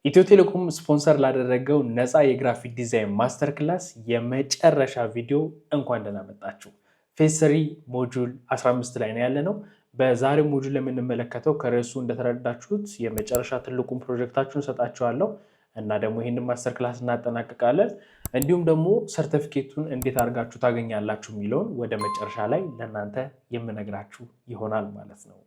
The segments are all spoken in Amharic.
ኢትዮ ቴሌኮም ስፖንሰር ላደረገው ነፃ የግራፊክ ዲዛይን ማስተር ክላስ የመጨረሻ ቪዲዮ እንኳን ደህና መጣችሁ። ፌዝ 3 ሞጁል 15 ላይ ነው ያለነው። በዛሬው ሞጁል ለምንመለከተው ከርዕሱ እንደተረዳችሁት የመጨረሻ ትልቁን ፕሮጀክታችሁን ሰጣችኋለሁ እና ደግሞ ይህንን ማስተር ክላስ እናጠናቅቃለን። እንዲሁም ደግሞ ሰርቲፊኬቱን እንዴት አድርጋችሁ ታገኛላችሁ የሚለውን ወደ መጨረሻ ላይ ለእናንተ የምነግራችሁ ይሆናል ማለት ነው።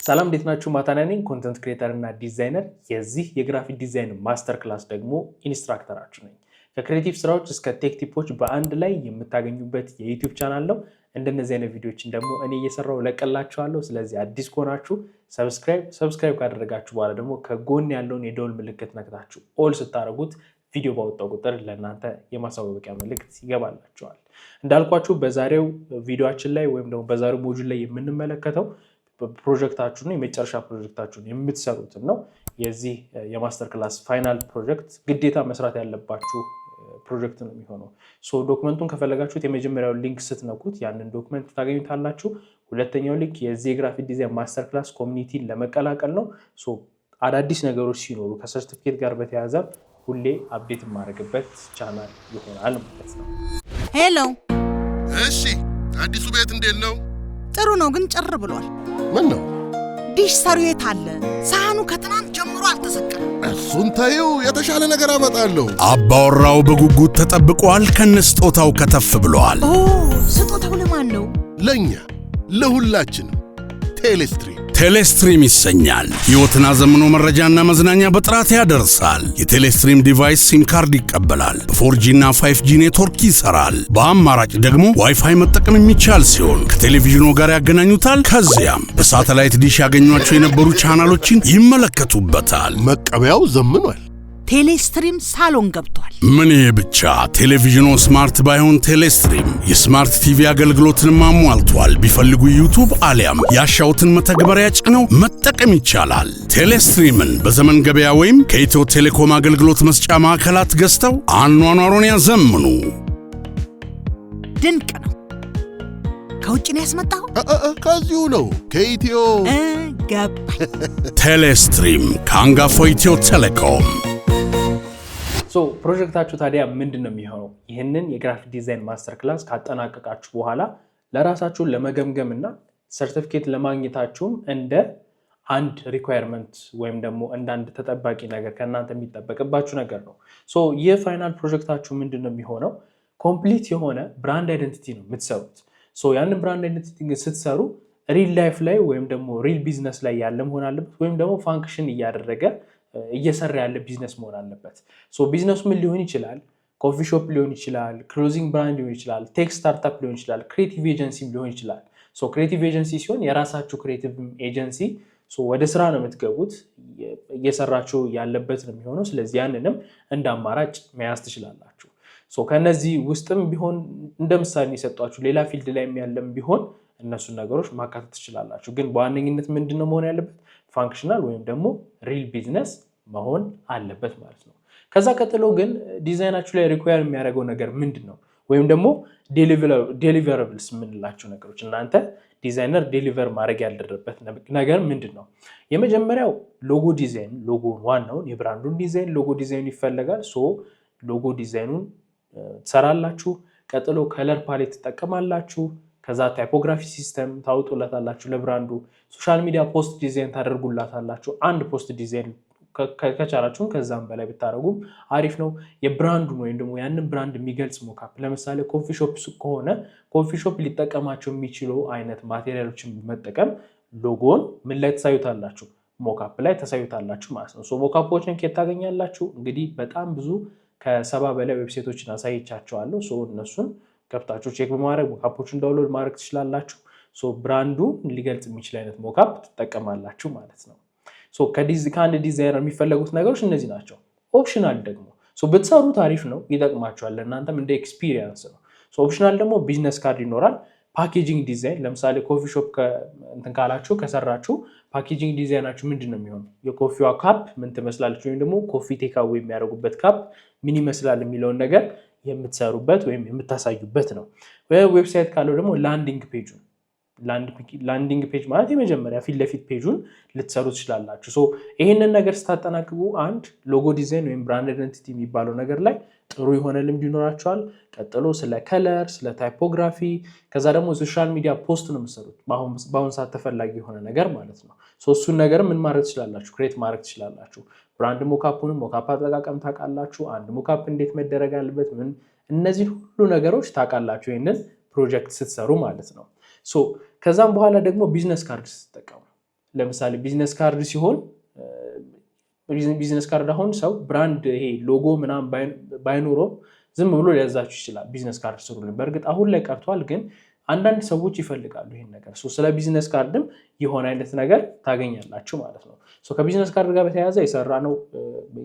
ሰላም እንዴት ናችሁ? ማታንያ ነኝ፣ ኮንተንት ክሬተር እና ዲዛይነር። የዚህ የግራፊክ ዲዛይን ማስተር ክላስ ደግሞ ኢንስትራክተራችሁ ነኝ። ከክሬቲቭ ስራዎች እስከ ቴክ ቲፖች በአንድ ላይ የምታገኙበት የዩቲዩብ ቻናል ነው። እንደነዚህ አይነት ቪዲዮዎችን ደግሞ እኔ እየሰራው ለቀላችኋለሁ። ስለዚህ አዲስ ከሆናችሁ ሰብስክራይብ ካደረጋችሁ በኋላ ደግሞ ከጎን ያለውን የደወል ምልክት ነክታችሁ ኦል ስታደርጉት ቪዲዮ ባወጣው ቁጥር ለእናንተ የማሳወቂያ መልእክት ይገባላችኋል። እንዳልኳችሁ በዛሬው ቪዲዮአችን ላይ ወይም ደግሞ በዛሬው ሞጁል ላይ የምንመለከተው ፕሮጀክታችሁ ነው። የመጨረሻ ፕሮጀክታችሁን የምትሰሩትን ነው። የዚህ የማስተር ክላስ ፋይናል ፕሮጀክት ግዴታ መስራት ያለባችሁ ፕሮጀክት ነው የሚሆነው። ዶክመንቱን ከፈለጋችሁት የመጀመሪያው ሊንክ ስትነኩት ያንን ዶክመንት ታገኙታላችሁ። ሁለተኛው ሊንክ የዚህ የግራፊክ ዲዛይን ማስተር ክላስ ኮሚኒቲን ለመቀላቀል ነው። አዳዲስ ነገሮች ሲኖሩ ከሰርቲፊኬት ጋር በተያያዘ ሁሌ አፕዴት የማደርግበት ቻናል ይሆናል ማለት ነው። ሄሎ፣ እሺ፣ አዲሱ ቤት እንዴት ነው? ጥሩ ነው፣ ግን ጭር ብሏል። ምን ነው? ዲሽ ሰሪው የት አለ? ሳህኑ ከትናንት ጀምሮ አልተሰቀለም። እሱን ታዩ፣ የተሻለ ነገር አመጣለሁ። አባወራው በጉጉት ተጠብቋል። ከነስጦታው ከተፍ ብሏል። ስጦታው ለማን ነው? ለኛ ለሁላችንም። ቴሌስትሪም ይሰኛል። ሕይወትን አዘምኖ መረጃና መዝናኛ በጥራት ያደርሳል። የቴሌስትሪም ዲቫይስ ሲም ካርድ ይቀበላል። በ4G እና 5G ኔትወርክ ይሰራል። በአማራጭ ደግሞ ዋይፋይ መጠቀም የሚቻል ሲሆን ከቴሌቪዥኑ ጋር ያገናኙታል። ከዚያም በሳተላይት ዲሽ ያገኟቸው የነበሩ ቻናሎችን ይመለከቱበታል። መቀበያው ዘምኗል። ቴሌስትሪም ሳሎን ገብቷል። ምን ይሄ ብቻ! ቴሌቪዥኑ ስማርት ባይሆን ቴሌስትሪም የስማርት ቲቪ አገልግሎትን አሟልቷል። ቢፈልጉ ዩቲዩብ አሊያም ያሻውትን መተግበሪያ ጭነው መጠቀም ይቻላል። ቴሌስትሪምን በዘመን ገበያ ወይም ከኢትዮ ቴሌኮም አገልግሎት መስጫ ማዕከላት ገዝተው አኗኗሩን ያዘምኑ። ድንቅ ነው። ከውጭ ነው ያስመጣው? ከዚሁ ነው፣ ከኢትዮ ገባኝ። ቴሌስትሪም ከአንጋፋው ኢትዮ ቴሌኮም። ፕሮጀክታችሁ ታዲያ ምንድን ነው የሚሆነው? ይህንን የግራፊክ ዲዛይን ማስተር ክላስ ካጠናቀቃችሁ በኋላ ለራሳችሁን ለመገምገም እና ሰርቲፊኬት ለማግኘታችሁም እንደ አንድ ሪኳየርመንት ወይም ደግሞ እንደ አንድ ተጠባቂ ነገር ከእናንተ የሚጠበቅባችሁ ነገር ነው። ይህ ፋይናል ፕሮጀክታችሁ ምንድን ነው የሚሆነው? ኮምፕሊት የሆነ ብራንድ አይደንቲቲ ነው የምትሰሩት። ያንን ብራንድ አይደንቲቲ ስትሰሩ ሪል ላይፍ ላይ ወይም ደግሞ ሪል ቢዝነስ ላይ ያለ መሆን አለበት፣ ወይም ደግሞ ፋንክሽን እያደረገ እየሰራ ያለ ቢዝነስ መሆን አለበት። ቢዝነሱ ምን ሊሆን ይችላል? ኮፊ ሾፕ ሊሆን ይችላል፣ ክሎዚንግ ብራንድ ሊሆን ይችላል፣ ቴክ ስታርታፕ ሊሆን ይችላል፣ ክሬቲቭ ኤጀንሲ ሊሆን ይችላል። ክሬቲቭ ኤጀንሲ ሲሆን የራሳችሁ ክሬቲቭ ኤጀንሲ ወደ ስራ ነው የምትገቡት፣ እየሰራችሁ ያለበት ነው የሚሆነው። ስለዚህ ያንንም እንደ አማራጭ መያዝ ትችላላችሁ። ከነዚህ ውስጥም ቢሆን እንደ ምሳሌ የሰጧችሁ ሌላ ፊልድ ላይ ያለም ቢሆን እነሱን ነገሮች ማካተት ትችላላችሁ። ግን በዋነኝነት ምንድነው መሆን ያለበት? ፋንክሽናል ወይም ደግሞ ሪል ቢዝነስ መሆን አለበት ማለት ነው። ከዛ ቀጥሎ ግን ዲዛይናችሁ ላይ ሪኳየር የሚያደርገው ነገር ምንድን ነው? ወይም ደግሞ ዴሊቨራብልስ የምንላቸው ነገሮች እናንተ ዲዛይነር ዴሊቨር ማድረግ ያለበት ነገር ምንድን ነው? የመጀመሪያው ሎጎ ዲዛይን፣ ሎጎን ዋናውን የብራንዱን ዲዛይን ሎጎ ዲዛይኑ ይፈለጋል። ሎጎ ዲዛይኑን ትሰራላችሁ። ቀጥሎ ከለር ፓሌት ትጠቀማላችሁ። ከዛ ታይፖግራፊ ሲስተም ታውጡላታላችሁ ለብራንዱ። ሶሻል ሚዲያ ፖስት ዲዛይን ታደርጉላታላችሁ። አንድ ፖስት ዲዛይን ከቻላችሁም ከዛም በላይ ብታደርጉም አሪፍ ነው። የብራንዱን ወይም ደግሞ ያንን ብራንድ የሚገልጽ ሞካፕ፣ ለምሳሌ ኮፊ ሾፕ ከሆነ ኮፊ ሾፕ ሊጠቀማቸው የሚችሉ አይነት ማቴሪያሎችን በመጠቀም ሎጎን ምን ላይ ተሳዩታላችሁ? ሞካፕ ላይ ተሳዩታላችሁ ማለት ነው። ሞካፖችን ከየት ታገኛላችሁ? እንግዲህ በጣም ብዙ ከ70 በላይ ዌብሳይቶችን አሳይቻቸዋለሁ። እነሱን ገብታችሁ ቼክ በማድረግ ሞካፖችን ዳውንሎድ ማድረግ ትችላላችሁ። ብራንዱ ሊገልጽ የሚችል አይነት ሞካፕ ትጠቀማላችሁ ማለት ነው። ከአንድ ዲዛይነር የሚፈለጉት ነገሮች እነዚህ ናቸው። ኦፕሽናል ደግሞ ብትሰሩት አሪፍ ነው፣ ይጠቅማችኋል፣ ለእናንተም እንደ ኤክስፒሪየንስ ነው። ኦፕሽናል ደግሞ ቢዝነስ ካርድ ይኖራል። ፓኬጂንግ ዲዛይን፣ ለምሳሌ ኮፊ ሾፕ እንትን ካላችሁ ከሰራችሁ ፓኬጂንግ ዲዛይናችሁ ምንድን ነው የሚሆነው? የኮፊዋ ካፕ ምን ትመስላለች፣ ወይም ደግሞ ኮፊ ቴካዌ የሚያደርጉበት ካፕ ምን ይመስላል የሚለውን ነገር የምትሰሩበት ወይም የምታሳዩበት ነው። ዌብሳይት ካለው ደግሞ ላንዲንግ ፔጁን ላንዲንግ ፔጅ ማለት የመጀመሪያ ፊት ለፊት ፔጁን ልትሰሩ ትችላላችሁ። ሶ ይሄንን ነገር ስታጠናቅቁ አንድ ሎጎ ዲዛይን ወይም ብራንድ አይደንቲቲ የሚባለው ነገር ላይ ጥሩ የሆነ ልምድ ይኖራችኋል። ቀጥሎ ስለ ከለር፣ ስለ ታይፖግራፊ፣ ከዛ ደግሞ ሶሻል ሚዲያ ፖስት ነው የምትሰሩት በአሁን ሰዓት ተፈላጊ የሆነ ነገር ማለት ነው። ሶ እሱን ነገር ምን ማድረግ ትችላላችሁ? ክሬት ማድረግ ትችላላችሁ። ብራንድ ሞካፑንም ሞካፕ አጠቃቀም ታውቃላችሁ። አንድ ሞካፕ እንዴት መደረግ አለበት፣ ምን እነዚህ ሁሉ ነገሮች ታውቃላችሁ ይህንን ፕሮጀክት ስትሰሩ ማለት ነው። ሶ ከዛም በኋላ ደግሞ ቢዝነስ ካርድ ስትጠቀሙ ለምሳሌ ቢዝነስ ካርድ ሲሆን ቢዝነስ ካርድ አሁን ሰው ብራንድ ይሄ ሎጎ ምናምን ባይኖረውም ዝም ብሎ ሊያዛችሁ ይችላል። ቢዝነስ ካርድ ስሩልኝ። በእርግጥ አሁን ላይ ቀርቷል፣ ግን አንዳንድ ሰዎች ይፈልጋሉ ይሄን ነገር። ስለ ቢዝነስ ካርድም የሆነ አይነት ነገር ታገኛላችሁ ማለት ነው። ከቢዝነስ ካርድ ጋር በተያያዘ የሰራነው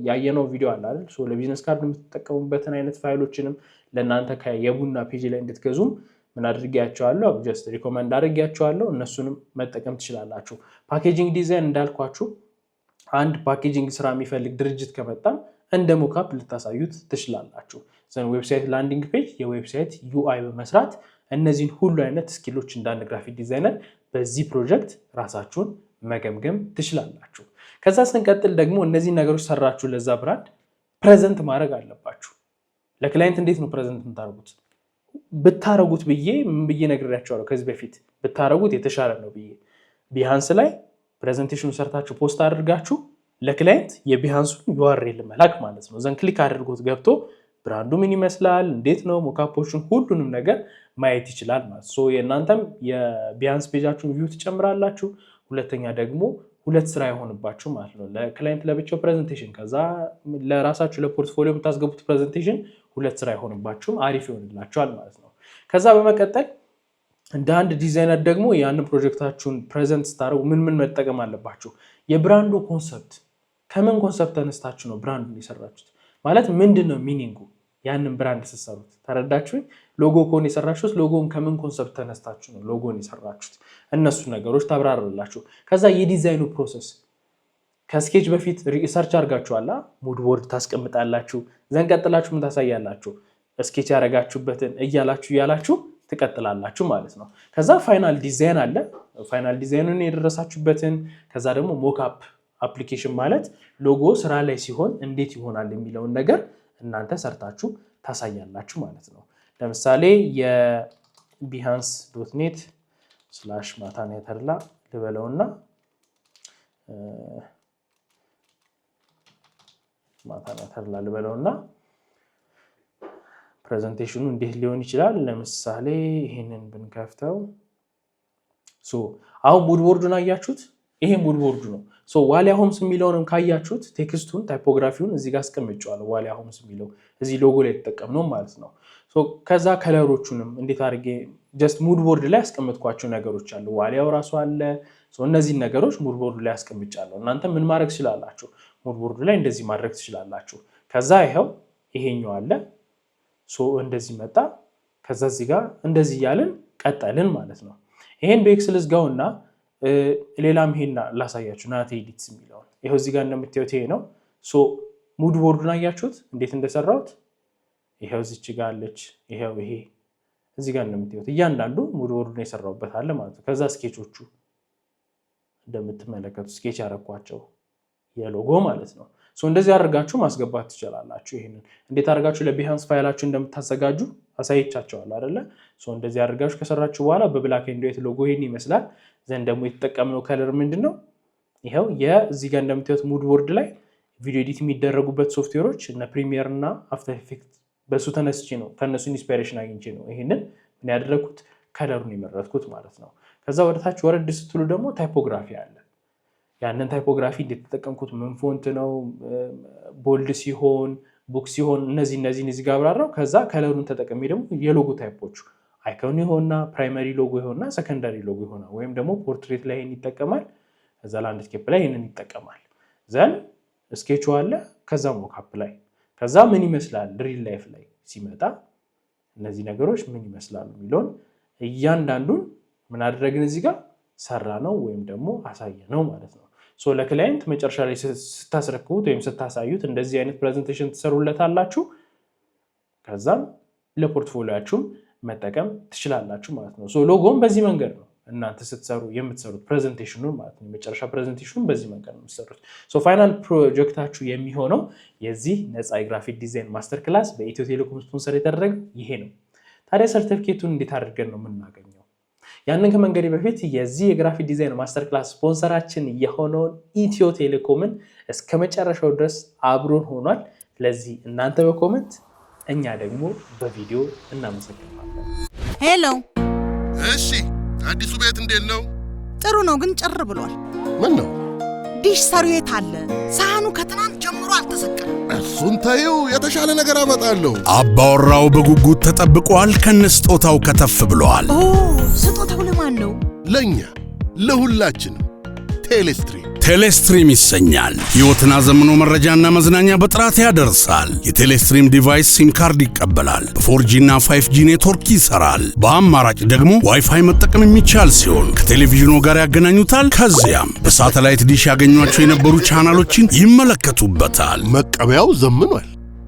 ያየነው ቪዲዮ አለ አይደል? ለቢዝነስ ካርድ የምትጠቀሙበትን አይነት ፋይሎችንም ለእናንተ የቡና ፔጅ ላይ እንድትገዙም ምን አድርጌያቸዋለሁ? ጀስት ሪኮመንድ አድርጌያቸዋለሁ። እነሱንም መጠቀም ትችላላችሁ። ፓኬጂንግ ዲዛይን እንዳልኳችሁ አንድ ፓኬጂንግ ስራ የሚፈልግ ድርጅት ከመጣም እንደ ሞካፕ ልታሳዩት ትችላላችሁ። ዌብሳይት ላንዲንግ ፔጅ፣ የዌብሳይት ዩአይ በመስራት እነዚህን ሁሉ አይነት ስኪሎች እንደ አንድ ግራፊክ ዲዛይነር በዚህ ፕሮጀክት ራሳችሁን መገምገም ትችላላችሁ። ከዛ ስንቀጥል ደግሞ እነዚህን ነገሮች ሰራችሁ ለዛ ብራንድ ፕሬዘንት ማድረግ አለባችሁ። ለክላይንት እንዴት ነው ፕሬዘንት የምታደርጉት? ብታረጉት ብዬ ነግሬያቸዋለሁ ከዚህ በፊት ብታረጉት የተሻለ ነው ብዬ። ቢሃንስ ላይ ፕሬዘንቴሽኑ ሰርታችሁ ፖስት አድርጋችሁ ለክላይንት የቢሃንሱን ዩአርኤል መላክ ማለት ነው። ዘን ክሊክ አድርጎት ገብቶ ብራንዱ ምን ይመስላል፣ እንዴት ነው ሞካፖችን፣ ሁሉንም ነገር ማየት ይችላል ማለት ነው። የእናንተም የቢሃንስ ፔጃችሁን ቪው ትጨምራላችሁ። ሁለተኛ ደግሞ ሁለት ስራ የሆንባችሁ ማለት ነው። ለክላይንት ለብቻው ፕሬዘንቴሽን፣ ከዛ ለራሳችሁ ለፖርትፎሊዮ የምታስገቡት ፕሬዘንቴሽን ሁለት ስራ የሆንባችሁም አሪፍ ይሆንላችኋል ማለት ነው። ከዛ በመቀጠል እንደ አንድ ዲዛይነር ደግሞ ያንን ፕሮጀክታችሁን ፕሬዘንት ስታደርጉ ምን መጠቀም አለባችሁ? የብራንዱ ኮንሰፕት፣ ከምን ኮንሰፕት ተነስታችሁ ነው ብራንዱን የሰራችሁት? ማለት ምንድን ነው ሚኒንጉ? ያንን ብራንድ ስትሰሩት ተረዳችሁ? ሎጎ ከሆነ የሰራችሁት ሎጎን ከምን ኮንሰፕት ተነስታችሁ ነው ሎጎን የሰራችሁት? እነሱ ነገሮች ታብራራላችሁ። ከዛ የዲዛይኑ ፕሮሰስ ከስኬች በፊት ሪሰርች አድርጋችኋላ፣ ሙድ ቦርድ ታስቀምጣላችሁ። ዘን ቀጥላችሁ ምን ታሳያላችሁ? ስኬች ያደረጋችሁበትን እያላችሁ ትቀጥላላችሁ ማለት ነው። ከዛ ፋይናል ዲዛይን አለ። ፋይናል ዲዛይኑን የደረሳችሁበትን፣ ከዛ ደግሞ ሞክአፕ አፕሊኬሽን ማለት ሎጎ ስራ ላይ ሲሆን እንዴት ይሆናል የሚለውን ነገር እናንተ ሰርታችሁ ታሳያላችሁ ማለት ነው። ለምሳሌ የቢሃንስ ዶትኔት ስላሽ ማታንያ ተድላ ልበለውና ማታንያ ተድላ ልበለውና ፕሬዘንቴሽኑ እንዴት ሊሆን ይችላል? ለምሳሌ ይሄንን ብንከፍተው አሁን ሙድ ቦርዱን አያችሁት? ይሄ ሙድ ቦርዱ ነው። ዋሊያ ሆምስ የሚለውንም ካያችሁት ቴክስቱን ታይፖግራፊውን እዚህ ጋር አስቀምጬዋለሁ። ዋሊያ ሆምስ የሚለው እዚህ ሎጎ ላይ የተጠቀምነው ማለት ነው። ከዛ ከለሮቹንም እንዴት አድርጌ ጀስት ሙድ ቦርድ ላይ ያስቀምጥኳቸው ነገሮች አሉ። ዋሊያው ራሱ አለ። እነዚህን ነገሮች ሙድ ቦርዱ ላይ ያስቀምጫለሁ። እናንተ ምን ማድረግ ትችላላችሁ? ሙድ ቦርዱ ላይ እንደዚህ ማድረግ ትችላላችሁ። ከዛ ይሄኛው አለ። እንደዚህ መጣ። ከዛ እዚህ ጋር እንደዚህ እያልን ቀጠልን ማለት ነው። ይሄን በኤክስል ዝጋውና ሌላም ይሄን ላሳያችሁ። ናት ኤዲትስ የሚለውን ይሄው እዚህ ጋር እንደምታዩት ይሄ ነው። ሙድ ቦርዱን አያችሁት እንዴት እንደሰራሁት? ይሄው እዚች ጋር አለች። ይሄው ይሄ እዚህ ጋር እንደምታዩት እያንዳንዱ ሙድ ቦርዱን የሰራሁበት አለ ማለት ነው። ከዛ ስኬቾቹ እንደምትመለከቱ ስኬች ያረኳቸው የሎጎ ማለት ነው። እንደዚህ አድርጋችሁ ማስገባት ትችላላችሁ። ይሄንን እንዴት አድርጋችሁ ለቢሃንስ ፋይላችሁ እንደምታዘጋጁ አሳይቻችኋለሁ አይደለ? እንደዚህ አድርጋችሁ ከሰራችሁ በኋላ በብላክ ኤንድ ዋይት ሎጎ ይሄን ይመስላል። ዘንድ ደግሞ የተጠቀምነው ከለር ምንድነው? ይሄው የዚህ ጋር እንደምታዩት ሙድ ቦርድ ላይ ቪዲዮ ኤዲት የሚደረጉበት ሶፍትዌሮች እነ ፕሪሚየር እና አፍተር ኢፌክት በሱ ተነስቼ ነው ከነሱ ኢንስፓይሬሽን አግኝቼ ነው ይሄንን ምን ያደረኩት ከለሩን የመረጥኩት ማለት ነው። ከዛ ወደታች ወረድ ስትሉ ደግሞ ታይፖግራፊ አለ። ያንን ታይፖግራፊ እንዴት ተጠቀምኩት፣ ምን ፎንት ነው፣ ቦልድ ሲሆን ቡክ ሲሆን እነዚህን እዚህ ጋር አብራራው። ከዛ ከለሩን ተጠቅሜ ደግሞ የሎጎ ታይፖቹ አይኮን ይሆንና ፕራይመሪ ሎጎ ይሆንና ሰከንዳሪ ሎጎ ይሆናል። ወይም ደግሞ ፖርትሬት ላይ ይሄን ይጠቀማል፣ ከዛ ላንድስኬፕ ላይ ይሄንን ይጠቀማል። ዘን ስኬቹ አለ፣ ከዛ ሞክአፕ ላይ፣ ከዛ ምን ይመስላል ሪል ላይፍ ላይ ሲመጣ እነዚህ ነገሮች ምን ይመስላሉ የሚለውን እያንዳንዱን ምን አደረግን እዚህ ጋር ሰራ ነው ወይም ደግሞ አሳየ ነው ማለት ነው። ለክላይንት መጨረሻ ላይ ስታስረክቡት ወይም ስታሳዩት እንደዚህ አይነት ፕሬዘንቴሽን ትሰሩለታላችሁ። ከዛም ለፖርትፎሊዮአችሁ መጠቀም ትችላላችሁ ማለት ነው። ሶ ሎጎም በዚህ መንገድ ነው እናንተ ስትሰሩ የምትሰሩት ፕሬዘንቴሽኑን ማለት ነው። የመጨረሻ ፕሬዘንቴሽኑን በዚህ መንገድ ነው የምትሰሩት። ሶ ፋይናል ፕሮጀክታችሁ የሚሆነው የዚህ ነፃ የግራፊክ ዲዛይን ማስተር ክላስ በኢትዮ ቴሌኮም ስፖንሰር የተደረገ ይሄ ነው። ታዲያ ሰርቲፊኬቱን እንዴት አድርገን ነው የምናገኘው? ያንን ከመንገዴ በፊት የዚህ የግራፊክ ዲዛይን ማስተር ክላስ ስፖንሰራችን የሆነውን ኢትዮ ቴሌኮምን እስከ መጨረሻው ድረስ አብሮን ሆኗል። ስለዚህ እናንተ በኮመንት እኛ ደግሞ በቪዲዮ እናመሰግናለን። ሄሎ፣ እሺ አዲሱ ቤት እንዴት ነው? ጥሩ ነው፣ ግን ጭር ብሏል። ምን ነው? ዲሽ ሰሪው የት አለ? ሳህኑ ከትናንት ጀምሮ አልተሰቀለም። እሱን ተይው፣ የተሻለ ነገር አመጣለሁ። አባወራው በጉጉት ተጠብቋል። ከነስጦታው ከተፍ ብሏል። ኦ ስጦታው ለማን ነው? ለኛ ለሁላችንም። ቴሌስትሪም ቴሌስትሪም ይሰኛል። ሕይወትን አዘምኖ መረጃና መዝናኛ በጥራት ያደርሳል። የቴሌስትሪም ዲቫይስ ሲም ካርድ ይቀበላል። በ4G እና 5G ኔትወርክ ይሰራል። በአማራጭ ደግሞ ዋይፋይ መጠቀም የሚቻል ሲሆን ከቴሌቪዥኑ ጋር ያገናኙታል። ከዚያም በሳተላይት ዲሽ ያገኟቸው የነበሩ ቻናሎችን ይመለከቱበታል። መቀበያው ዘምኗል።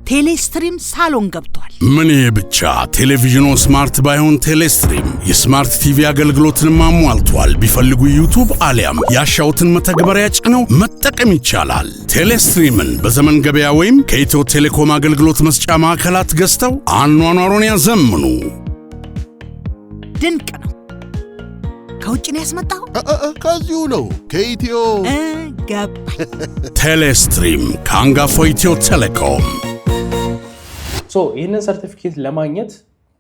ቴሌስትሪም ሳሎን ገብቷል። ምን ይሄ ብቻ! ቴሌቪዥኑ ስማርት ባይሆን ቴሌስትሪም የስማርት ቲቪ አገልግሎትን አሟልቷል። ቢፈልጉ ዩቱብ አሊያም ያሻውትን መተግበሪያ ጭነው መጠቀም ይቻላል። ቴሌስትሪምን በዘመን ገበያ ወይም ከኢትዮ ቴሌኮም አገልግሎት መስጫ ማዕከላት ገዝተው አኗኗሩን ያዘምኑ። ድንቅ ነው። ከውጭ ነው ያስመጣው? ከዚሁ ነው ከኢትዮ ገባኝ። ቴሌስትሪም ከአንጋፋው ኢትዮ ቴሌኮም። ሶ ይህንን ሰርቲፊኬት ለማግኘት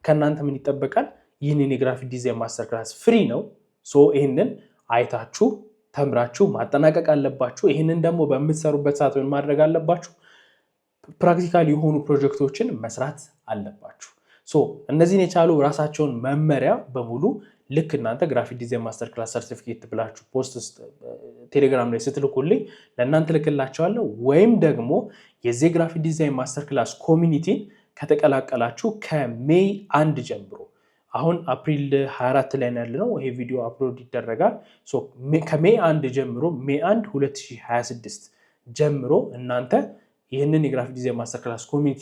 ከእናንተ ምን ይጠበቃል? ይህንን የግራፊክ ዲዛይን ማስተር ክላስ ፍሪ ነው። ሶ ይህንን አይታችሁ ተምራችሁ ማጠናቀቅ አለባችሁ። ይህንን ደግሞ በምትሰሩበት ሰዓት ምን ማድረግ አለባችሁ? ፕራክቲካል የሆኑ ፕሮጀክቶችን መስራት አለባችሁ። ሶ እነዚህን የቻሉ ራሳቸውን መመሪያ በሙሉ ልክ እናንተ ግራፊክ ዲዛይን ማስተር ክላስ ሰርቲፊኬት ብላችሁ ፖስት ቴሌግራም ላይ ስትልኩልኝ ለእናንተ ልክላቸዋለሁ። ወይም ደግሞ የዚህ ግራፊክ ዲዛይን ማስተር ክላስ ኮሚኒቲን ከተቀላቀላችሁ ከሜይ 1 ጀምሮ አሁን አፕሪል 24 ላይ ያለ ነው ይሄ ቪዲዮ አፕሎድ ይደረጋል። ከሜይ 1 ጀምሮ ሜይ 1 2026 ጀምሮ እናንተ ይህንን የግራፊክ ዲዛይን ማስተር ክላስ ኮሚኒቲ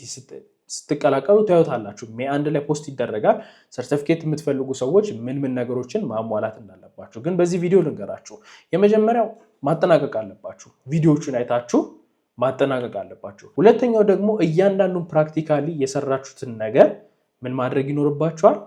ስትቀላቀሉ ታዩታላችሁ። ሜይ 1 ላይ ፖስት ይደረጋል። ሰርቲፊኬት የምትፈልጉ ሰዎች ምን ምን ነገሮችን ማሟላት እንዳለባችሁ ግን በዚህ ቪዲዮ ልንገራችሁ። የመጀመሪያው ማጠናቀቅ አለባችሁ። ቪዲዮዎቹን አይታችሁ ማጠናቀቅ አለባችሁ። ሁለተኛው ደግሞ እያንዳንዱን ፕራክቲካሊ የሰራችሁትን ነገር ምን ማድረግ ይኖርባችኋል?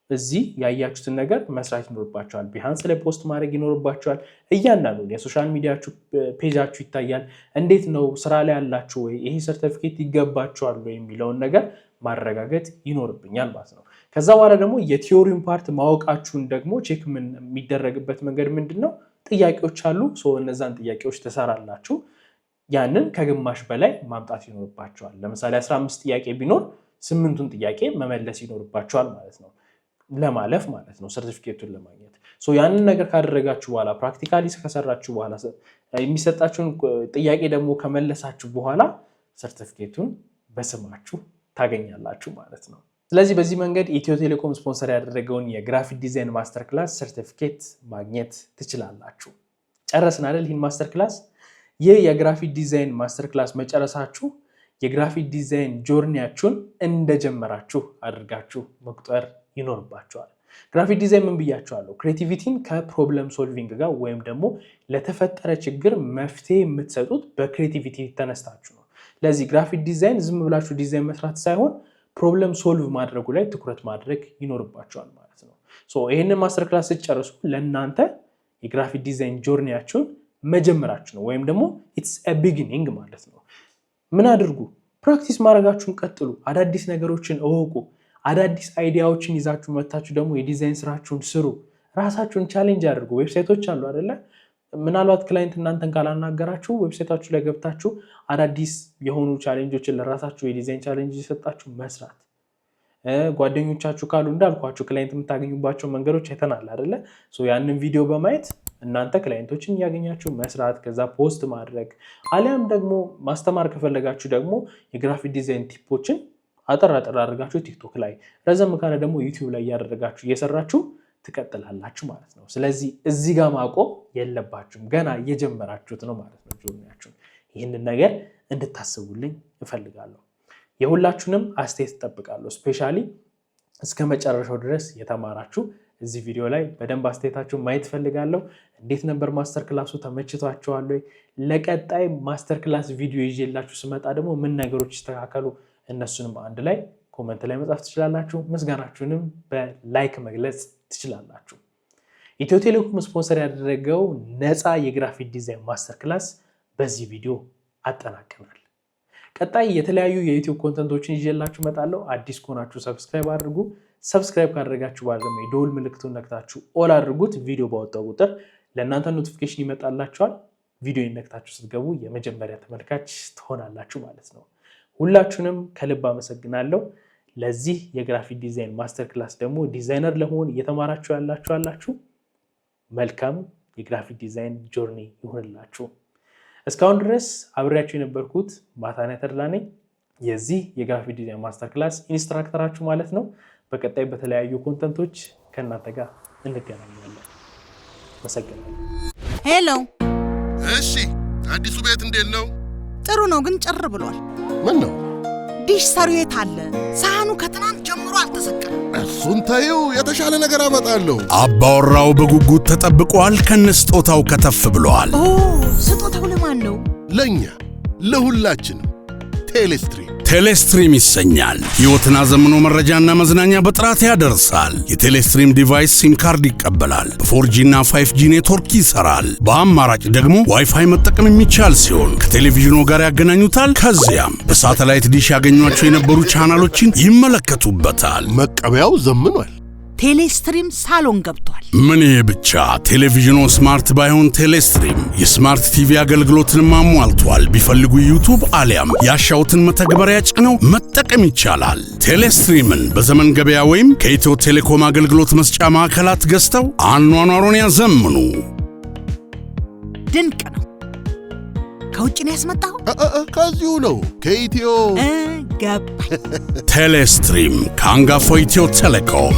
እዚህ ያያችሁትን ነገር መስራት ይኖርባችኋል። ቢሃንስ ላይ ፖስት ማድረግ ይኖርባችኋል። እያንዳንዱን የሶሻል ሚዲያችሁ ፔጃችሁ ይታያል። እንዴት ነው ስራ ላይ ያላችሁ ወይ ይሄ ሰርቲፊኬት ይገባችኋል ወይ የሚለውን ነገር ማረጋገጥ ይኖርብኛል ማለት ነው። ከዛ በኋላ ደግሞ የቲዮሪውን ፓርት ማወቃችሁን ደግሞ ቼክ የሚደረግበት መንገድ ምንድነው? ጥያቄዎች አሉ። እነዛን ጥያቄዎች ትሰራላችሁ። ያንን ከግማሽ በላይ ማምጣት ይኖርባችኋል። ለምሳሌ 15 ጥያቄ ቢኖር 8ቱን ጥያቄ መመለስ ይኖርባችኋል ማለት ነው፣ ለማለፍ ማለት ነው፣ ሰርቲፊኬቱን ለማግኘት። ያንን ነገር ካደረጋችሁ በኋላ ፕራክቲካሊ ከሰራችሁ በኋላ የሚሰጣችሁን ጥያቄ ደግሞ ከመለሳችሁ በኋላ ሰርቲፊኬቱን በስማችሁ ታገኛላችሁ ማለት ነው። ስለዚህ በዚህ መንገድ ኢትዮ ቴሌኮም ስፖንሰር ያደረገውን የግራፊክ ዲዛይን ማስተር ክላስ ሰርቲፊኬት ማግኘት ትችላላችሁ። ጨረስን አይደል? ይህን ማስተር ክላስ ይህ የግራፊክ ዲዛይን ማስተር ክላስ መጨረሳችሁ የግራፊክ ዲዛይን ጆርኒያችሁን እንደጀመራችሁ አድርጋችሁ መቁጠር ይኖርባችኋል። ግራፊክ ዲዛይን ምን ብያችኋለሁ? ክሬቲቪቲን ከፕሮብለም ሶልቪንግ ጋር ወይም ደግሞ ለተፈጠረ ችግር መፍትሄ የምትሰጡት በክሬቲቪቲ ተነስታችሁ ነው። ለዚህ ግራፊክ ዲዛይን ዝም ብላችሁ ዲዛይን መስራት ሳይሆን ፕሮብለም ሶልቭ ማድረጉ ላይ ትኩረት ማድረግ ይኖርባችኋል ማለት ነው። ይህንን ማስተር ክላስ ስትጨርሱ ለእናንተ የግራፊክ ዲዛይን ጆርኒያችሁን መጀመራችሁ ነው፣ ወይም ደግሞ ኢትስ አ ቢጊኒንግ ማለት ነው። ምን አድርጉ? ፕራክቲስ ማድረጋችሁን ቀጥሉ። አዳዲስ ነገሮችን እወቁ። አዳዲስ አይዲያዎችን ይዛችሁ መታችሁ ደግሞ የዲዛይን ስራችሁን ስሩ። ራሳችሁን ቻሌንጅ አድርጉ። ዌብሳይቶች አሉ አይደለ? ምናልባት ክላይንት እናንተን ካላናገራችሁ ዌብሳይታችሁ ላይ ገብታችሁ አዳዲስ የሆኑ ቻሌንጆችን ለራሳችሁ የዲዛይን ቻሌንጅ የሰጣችሁ መስራት። ጓደኞቻችሁ ካሉ እንዳልኳችሁ ክላይንት የምታገኙባቸው መንገዶች አይተናል አይደለ? ያንን ቪዲዮ በማየት እናንተ ክላይንቶችን እያገኛችሁ መስራት፣ ከዛ ፖስት ማድረግ፣ አሊያም ደግሞ ማስተማር ከፈለጋችሁ ደግሞ የግራፊክ ዲዛይን ቲፖችን አጠር አድርጋችሁ ቲክቶክ ላይ፣ ረዘም ካለ ደግሞ ዩቲዩብ ላይ እያደረጋችሁ እየሰራችሁ ትቀጥላላችሁ ማለት ነው። ስለዚህ እዚህ ጋር ማቆም የለባችሁም። ገና እየጀመራችሁት ነው ማለት ነው ጆርኒያችሁን። ይህንን ነገር እንድታስቡልኝ እፈልጋለሁ። የሁላችሁንም አስተያየት ተጠብቃለሁ። ስፔሻሊ እስከ መጨረሻው ድረስ የተማራችሁ እዚህ ቪዲዮ ላይ በደንብ አስተያየታችሁን ማየት ፈልጋለሁ። እንዴት ነበር ማስተር ክላሱ? ተመችቷችኋል ወይ? ለቀጣይ ማስተር ክላስ ቪዲዮ ይዤላችሁ ስመጣ ደግሞ ምን ነገሮች ይስተካከሉ፣ እነሱንም አንድ ላይ ኮሜንት ላይ መጻፍ ትችላላችሁ። ምስጋናችሁንም በላይክ መግለጽ ትችላላችሁ። ኢትዮ ቴሌኮም ስፖንሰር ያደረገው ነፃ የግራፊክ ዲዛይን ማስተር ክላስ በዚህ ቪዲዮ አጠናቀናል። ቀጣይ የተለያዩ የዩቲዩብ ኮንተንቶችን ይዤላችሁ እመጣለሁ። አዲስ ከሆናችሁ ሰብስክራይብ አድርጉ። ሰብስክራይብ ካደረጋችሁ በኋላ ደግሞ የደወል ምልክቱን ነክታችሁ ኦል አድርጉት። ቪዲዮ ባወጣው ቁጥር ለእናንተ ኖቲፊኬሽን ይመጣላችኋል። ቪዲዮ ነክታችሁ ስትገቡ የመጀመሪያ ተመልካች ትሆናላችሁ ማለት ነው። ሁላችሁንም ከልብ አመሰግናለሁ። ለዚህ የግራፊክ ዲዛይን ማስተር ክላስ ደግሞ ዲዛይነር ለመሆን እየተማራችሁ ያላችሁ መልካም የግራፊክ ዲዛይን ጆርኒ ይሁንላችሁ። እስካሁን ድረስ አብሬያችሁ የነበርኩት ማታንያ ተድላ ነኝ፣ የዚህ የግራፊክ ዲዛይን ማስተር ክላስ ኢንስትራክተራችሁ ማለት ነው። በቀጣይ በተለያዩ ኮንተንቶች ከእናንተ ጋር እንገናኛለን። አመሰግናለሁ። ሄሎ። እሺ፣ አዲሱ ቤት እንዴት ነው? ጥሩ ነው፣ ግን ጭር ብሏል። ምን ነው? ዲሽ ሰሪው የት አለ? ሳህኑ ከትናንት ጀምሮ አልተሰቀለም። እሱን ተይው፣ የተሻለ ነገር አመጣለሁ። አባወራው በጉጉት ተጠብቋል። ከነስጦታው ከተፍ ብሏል። ኦ፣ ስጦታው ለማን ነው? ለእኛ ለሁላችንም። ቴሌስትሪም ይሰኛል። ሕይወትን አዘምኖ መረጃና መዝናኛ በጥራት ያደርሳል። የቴሌስትሪም ዲቫይስ ሲም ካርድ ይቀበላል። በ4G እና 5G ኔትወርክ ይሰራል። በአማራጭ ደግሞ ዋይፋይ መጠቀም የሚቻል ሲሆን ከቴሌቪዥኑ ጋር ያገናኙታል። ከዚያም በሳተላይት ዲሽ ያገኟቸው የነበሩ ቻናሎችን ይመለከቱበታል። መቀበያው ዘምኗል። ቴሌስትሪም ሳሎን ገብቷል። ምን ይሄ ብቻ! ቴሌቪዥኑ ስማርት ባይሆን ቴሌስትሪም የስማርት ቲቪ አገልግሎትን አሟልቷል። ቢፈልጉ ዩቱብ አሊያም ያሻውትን መተግበሪያ ጭነው መጠቀም ይቻላል። ቴሌስትሪምን በዘመን ገበያ ወይም ከኢትዮ ቴሌኮም አገልግሎት መስጫ ማዕከላት ገዝተው አኗኗሩን ያዘምኑ። ድንቅ ነው። ከውጭ ነው ያስመጣው? ከዚሁ ነው፣ ከኢትዮ ገባኝ። ቴሌስትሪም ከአንጋፋው ኢትዮ ቴሌኮም